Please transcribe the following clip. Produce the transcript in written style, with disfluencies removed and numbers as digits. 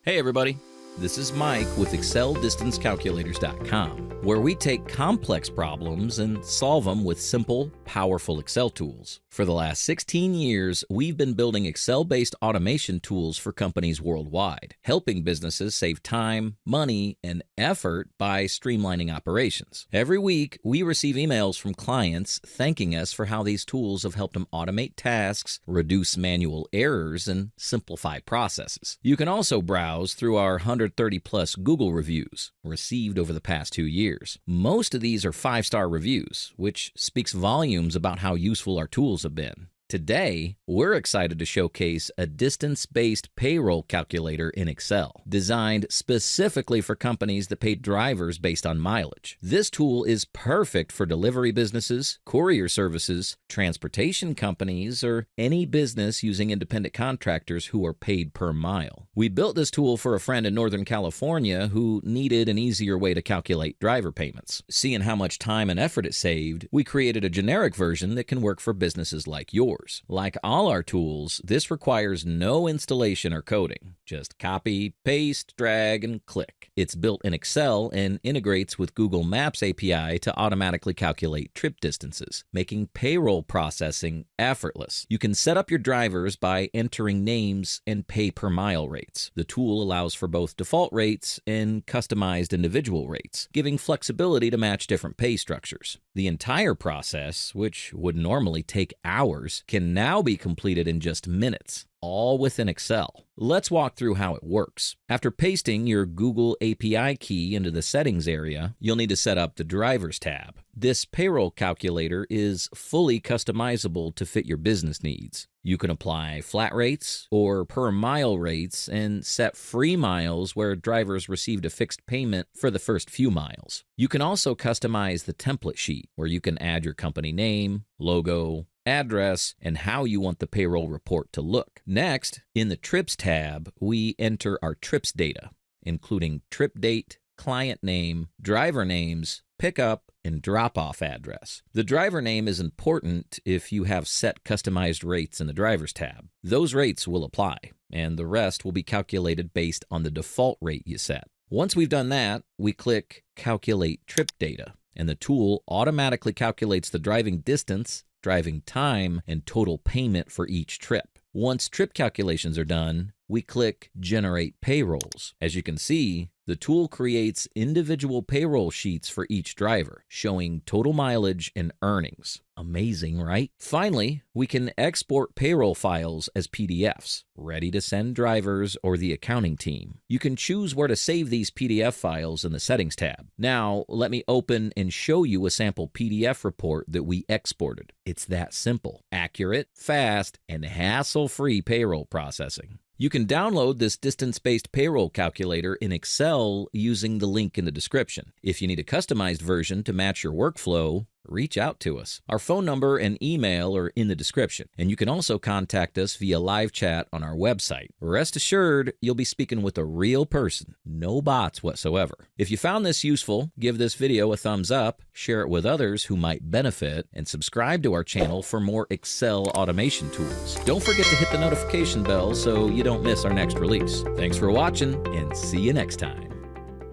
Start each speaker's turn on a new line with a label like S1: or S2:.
S1: Hey everybody, this is Mike with ExcelDistanceCalculators.com, where we take complex problems and solve them with simple, powerful Excel tools. For the last 16 years, we've been building Excel-based automation tools for companies worldwide, helping businesses save time, money, and effort by streamlining operations. Every week, we receive emails from clients thanking us for how these tools have helped them automate tasks, reduce manual errors, and simplify processes. You can also browse through our 130-plus Google reviews received over the past 2 years. Most of these are 5-star reviews, which speaks volumes about how useful our tools have been. Today, we're excited to showcase a distance-based payroll calculator in Excel, designed specifically for companies that pay drivers based on mileage. This tool is perfect for delivery businesses, courier services, transportation companies, or any business using independent contractors who are paid per mile. We built this tool for a friend in Northern California who needed an easier way to calculate driver payments. Seeing how much time and effort it saved, we created a generic version that can work for businesses like yours. Like all our tools, this requires no installation or coding. Just copy, paste, drag, and click. It's built in Excel and integrates with Google Maps API to automatically calculate trip distances, making payroll processing effortless. You can set up your drivers by entering names and pay per mile rates. The tool allows for both default rates and customized individual rates, giving flexibility to match different pay structures. The entire process, which would normally take hours, can now be completed in just minutes, all within Excel. Let's walk through how it works. After pasting your Google API key into the settings area, you'll need to set up the Drivers tab. This payroll calculator is fully customizable to fit your business needs. You can apply flat rates or per mile rates and set free miles where drivers received a fixed payment for the first few miles. You can also customize the template sheet where you can add your company name, logo, address, and how you want the payroll report to look. Next, in the Trips tab, we enter our trips data, including trip date, client name, driver names, pickup, and drop-off address. The driver name is important if you have set customized rates in the Drivers tab. Those rates will apply, and the rest will be calculated based on the default rate you set. Once we've done that, we click Calculate Trip Data, and the tool automatically calculates the driving distance, driving time, and total payment for each trip. Once trip calculations are done, we click Generate Payrolls. As you can see, the tool creates individual payroll sheets for each driver, showing total mileage and earnings. Amazing, right? Finally, we can export payroll files as PDFs, ready to send drivers or the accounting team. You can choose where to save these PDF files in the Settings tab. Now, let me open and show you a sample PDF report that we exported. It's that simple, accurate, fast, and hassle-free payroll processing. You can download this distance-based payroll calculator in Excel using the link in the description. If you need a customized version to match your workflow, reach out to us. Our phone number and email are in the description, and you can also contact us via live chat on our website. Rest assured, you'll be speaking with a real person, no bots whatsoever. If you found this useful, give this video a thumbs up, share it with others who might benefit, and subscribe to our channel for more Excel automation tools. Don't forget to hit the notification bell so you don't miss our next release. Thanks for watching, and see you next time.